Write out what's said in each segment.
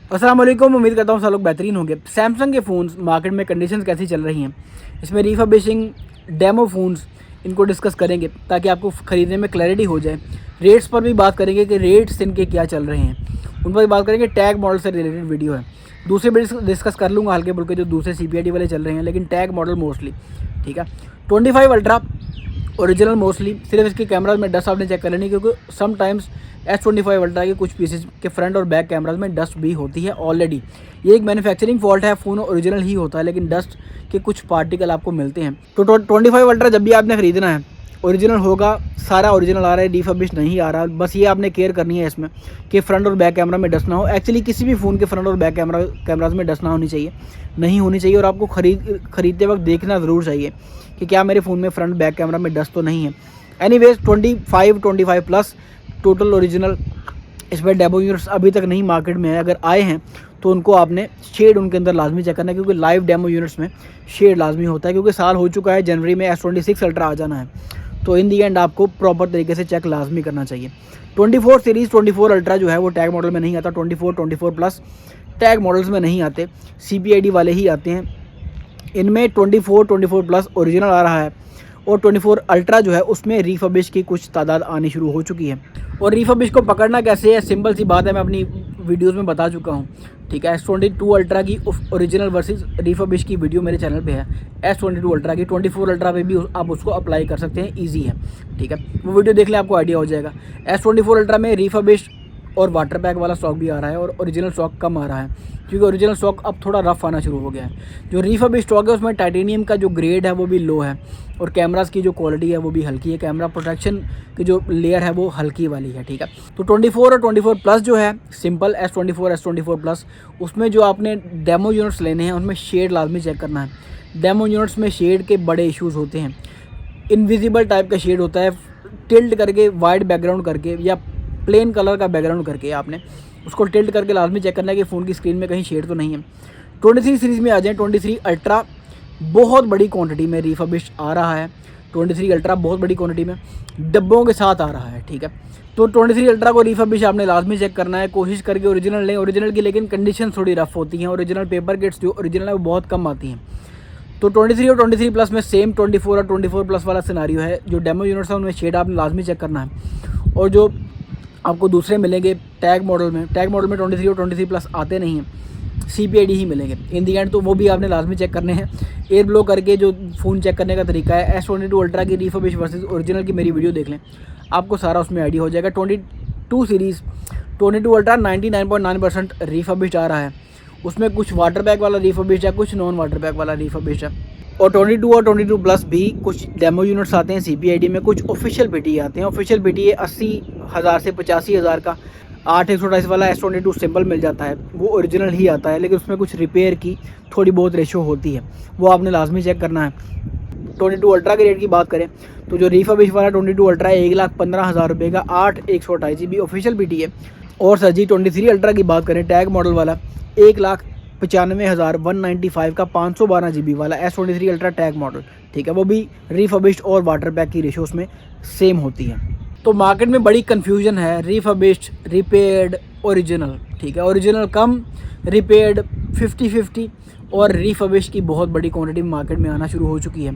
अस्सलाम वालेकुम। उम्मीद करता हूँ सब लोग बेहतरीन होंगे। सैमसंग के फ़ोन्स मार्केट में कंडीशंस कैसी चल रही हैं, इसमें रिफर्बिशिंग, डेमो फ़ोन्स, इनको डिस्कस करेंगे ताकि आपको ख़रीदने में क्लैरिटी हो जाए। रेट्स पर भी बात करेंगे कि रेट्स इनके क्या चल रहे हैं, उन पर भी बात करेंगे। टैग मॉडल से रिलेटेड वीडियो है। दूसरे भी डिस्कस कर लूँगा हल्के फुल्के जो दूसरे CPID वाले चल रहे हैं, लेकिन टैग मॉडल मोस्टली ठीक है। 25 अल्ट्रा ओरिजिनल मोस्टली, सिर्फ इसके कैमराज में डस्ट आपने चेक कर लेनी, क्योंकि समटाइम्स S25 अल्ट्रा के कुछ पीसेज के फ्रंट और बैक कैमराज में डस्ट भी होती है ऑलरेडी। ये एक मैन्युफैक्चरिंग फॉल्ट है, फ़ोन ओरिजिनल ही होता है लेकिन डस्ट के कुछ पार्टिकल आपको मिलते हैं। तो 25 अल्ट्रा जब भी आपने ख़रीदना है ओरिजिनल होगा, सारा ओरिजिनल आ रहा है, रिफर्बिश नहीं आ रहा। बस ये आपने केयर करनी है इसमें कि फ्रंट और बैक कैमरा में डस्ट ना हो। एक्चुअली किसी भी फ़ोन के फ्रंट और बैक कैमराज में डस्ट ना होनी चाहिए, नहीं होनी चाहिए। और आपको खरीदते वक्त देखना ज़रूर चाहिए कि क्या मेरे फ़ोन में फ्रंट बैक कैमरा में डस्ट तो नहीं है। एनीवेज 25 प्लस टोटल ओरिजिनल, इसमें डेमो यूनिट्स अभी तक नहीं मार्केट में है। अगर आए हैं तो उनको आपने शेड उनके अंदर लाजमी चेक करना है, क्योंकि लाइव डेमो यूनिट्स में शेड लाजमी होता है। क्योंकि साल हो चुका है, जनवरी में S26 अल्ट्रा आ जाना है, तो इन दी एंड आपको प्रॉपर तरीके से चेक लाजमी करना चाहिए। 24 सीरीज़ 24 अल्ट्रा जो है वो टैग मॉडल में नहीं आता। 24 प्लस टैग मॉडल्स में नहीं आते, CPID वाले ही आते हैं। इनमें 24 प्लस ओरिजिनल आ रहा है और 24 अल्ट्रा जो है उसमें रिफर्बिश की कुछ तादाद आनी शुरू हो चुकी है। और रिफर्बिश को पकड़ना कैसे है, सिंपल सी बात है, मैं अपनी वीडियोस में बता चुका हूँ ठीक है। S22 अल्ट्रा की ओरिजिनल वर्सेस रिफर्बिश की वीडियो मेरे चैनल पे है। S22 अल्ट्रा की 24 अल्ट्रा पे भी आप उसको अप्लाई कर सकते हैं, ईजी है ठीक है। वो वीडियो देख लें, आपको आइडिया हो जाएगा। S24 अल्ट्रा में रिफर्बिश और वाटर पैक वाला स्टॉक भी आ रहा है और ओरिजिनल स्टॉक कम आ रहा है, क्योंकि ओरिजिनल स्टॉक अब थोड़ा रफ आना शुरू हो गया है। जो रिफर्बिश स्टॉक है उसमें टाइटेनियम का जो ग्रेड है वो भी लो है और कैमरास की जो क्वालिटी है वो भी हल्की है। कैमरा प्रोटेक्शन की जो लेयर है वो हल्की वाली है ठीक है। तो 24 और 24 प्लस जो है सिंपल S24 प्लस, उसमें जो आपने डेमो यूनिट्स लेने हैं उनमें शेड लाजमी चेक करना है। डेमो यूनिट्स में शेड के बड़े इशूज़ होते हैं। इनविजिबल टाइप का शेड होता है, टिल्ट करके वाइट बैकग्राउंड करके या प्लेन कलर का बैकग्राउंड करके आपने उसको टिल्ट करके लाजमी चेक करना है कि फ़ोन की स्क्रीन में कहीं शेड तो नहीं है। 23 सीरीज़ में आ जाएँ। 23 अल्ट्रा बहुत बड़ी क्वांटिटी में रिफर्बिश आ रहा है। 23 अल्ट्रा बहुत बड़ी क्वांटिटी में डब्बों के साथ आ रहा है ठीक है। तो 23 अल्ट्रा को रिफर्बिश आपने लाजमी चेक करना है, कोशिश करके ओरिजिनल लें। ओरिजिनल की लेकिन कंडीशन थोड़ी रफ होती हैं, ओरिजिनल पेपर किट्स जो ओरिजिनल है वो बहुत कम आती हैं। तो 23 और 23 प्लस में सेम 24 और 24 प्लस वाला सिनारियो है। जो डेमो यूनिट्स है उनमें शेड आपने लाजमी चेक करना है। और जो आपको दूसरे मिलेंगे टैग मॉडल में 23 और 23 प्लस आते नहीं हैं, CPID ही मिलेंगे इन दी एंड, तो वो भी आपने लाजमी चेक करने हैं। एयर ब्लो करके जो फ़ोन चेक करने का तरीका है, S22 अल्ट्रा की रिफर्बिश वर्सेस ओरिजिनल की मेरी वीडियो देख लें, आपको सारा उसमें आइडिया हो जाएगा। 22 सीरीज़ 22 अल्ट्रा 99.9% रिफर्बिश आ रहा है। उसमें कुछ वाटर बैग वाला रिफर्बिश है, कुछ नॉन वाटर बैग वाला रिफर्बिश है। और 22 और 22 प्लस भी कुछ डेमो यूनिट्स आते हैं CPID में, कुछ ऑफिशियल PTA आते हैं। ऑफिशियल PTA 80,000 से 85,000 का 8/128 वाला S22 सिंपल मिल जाता है, वो ओरिजिनल ही आता है, लेकिन उसमें कुछ रिपेयर की थोड़ी बहुत रेशो होती है, वो आपने लाजमी चेक करना है। 22 अल्ट्रा के रेट की बात करें तो जो रिफर्बिश वाला 22 अल्ट्रा है 1,15,000 रुपये का 8/128 GB ऑफिशियल PTA। और सर जी 23 अल्ट्रा की बात करें टैग मॉडल वाला 1,95,195 का 512 GB वाला S23 अल्ट्रा टैग मॉडल ठीक है। वो भी रिफर्बिश्ड और वाटर पैक की रेशो उसमें सेम होती है। तो मार्केट में बड़ी कन्फ्यूजन है, रिफर्बिश्ड, रिपेयर्ड, ओरिजिनल ठीक है। ओरिजिनल कम, रिपेयर्ड 50-50 और रिफर्बिश्ड की बहुत बड़ी क्वांटिटी मार्केट में आना शुरू हो चुकी है।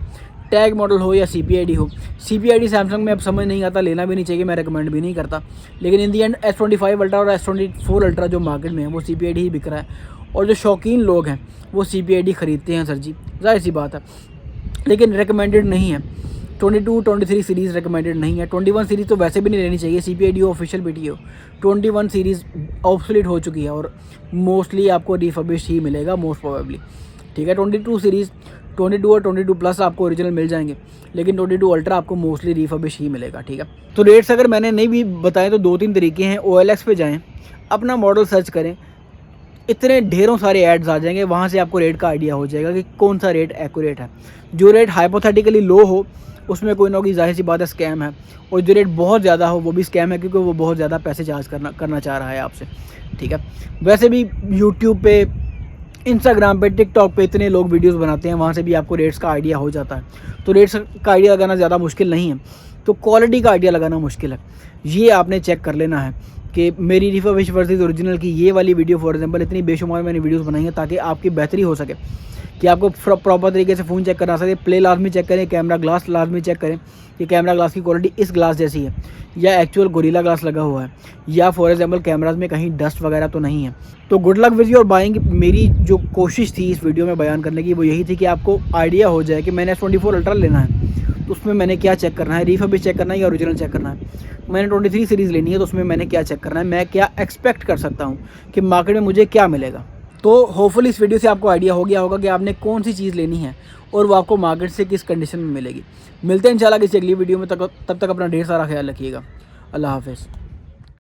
टैग मॉडल हो या CPID हो, CPID सैमसंग में अब समझ नहीं आता, लेना भी नहीं चाहिए, मैं रेकमेंड भी नहीं करता। लेकिन इन दी एंड S25 अल्ट्रा और S24 अल्ट्रा जो मार्केट में है वो CPID ही बिक रहा है। और जो शौकीन लोग हैं वो CPID ख़रीदते हैं सर जी, जाहिर सी बात है, लेकिन रिकमेंडेड नहीं है। 23 सीरीज़ रिकमेंडेड नहीं है। 21 सीरीज़ तो वैसे भी नहीं लेनी चाहिए, CPID हो ऑफिशियल PTA हो। 21 सीरीज़ ऑब्सोलीट हो चुकी है और मोस्टली आपको रिफर्बिश ही मिलेगा मोस्ट प्रोबेबली ठीक है। 22 सीरीज़ 22 और 22 प्लस आपको ओरिजिनल मिल जाएंगे, लेकिन 22 अल्ट्रा आपको मोस्टली रिफर्बिश ही मिलेगा ठीक है। तो रेट्स अगर मैंने नहीं भी बताएं तो 2-3 तरीके हैं। OLX पे जाएँ, अपना मॉडल सर्च करें, इतने ढेरों सारे ऐड्स आ जाएंगे, वहाँ से आपको रेट का आइडिया हो जाएगा कि कौन सा रेट एक्यूरेट है। जो रेट हाइपोथेटिकली लो हो उसमें कोई ना कोई जाहिर सी बात है स्कैम है, और जो रेट बहुत ज़्यादा हो वो भी स्कैम है, क्योंकि वो बहुत ज़्यादा पैसे चार्ज करना चाह रहा है आपसे ठीक है। वैसे भी यूट्यूब पे, इंस्टाग्राम पे, टिकटॉक पे इतने लोग वीडियोस बनाते हैं, वहाँ से भी आपको रेट्स का आइडिया हो जाता है। तो रेट्स का आइडिया लगाना ज़्यादा मुश्किल नहीं है, तो क्वालिटी का आइडिया लगाना मुश्किल है। ये आपने चेक कर लेना है कि मेरी रिफर्बिश वर्सेस ओरिजिनल की ये वाली वीडियो फॉर एग्जांपल इतनी बेशुमार मैंने वीडियोस बनाई हैं ताकि आपकी बेहतरी हो सके, कि आपको प्रॉपर तरीके से फ़ोन चेक करना सके। प्ले लाजमी चेक करें, कैमरा ग्लास लाजमी चेक करें कि कैमरा ग्लास की क्वालिटी इस ग्लास जैसी है या एक्चुअल गोरिल्ला ग्लास लगा हुआ है, या फॉर एग्जांपल कैमराज में कहीं डस्ट वगैरह तो नहीं है। तो good luck with your buying. मेरी जो कोशिश थी इस वीडियो में बयान करने की वो यही थी कि आपको आइडिया हो जाए कि मैंने S24 अल्ट्रा लेना है तो उसमें मैंने क्या चेक करना है, रिफर्बिश चेक करना है या ओरिजिनल चेक करना है। मैंने 23 सीरीज़ लेनी है तो उसमें मैंने क्या चेक करना है, मैं क्या एक्सपेक्ट कर सकता हूँ कि मार्केट में मुझे क्या मिलेगा। तो होपफुली इस वीडियो से आपको आइडिया हो गया होगा कि आपने कौन सी चीज़ लेनी है और वो आपको मार्केट से किस कंडीशन में मिलेगी। मिलते हैं इंशाल्लाह किसी अगली वीडियो में, तब तक अपना ढेर सारा ख्याल रखिएगा। अल्लाह हाफ़िज़।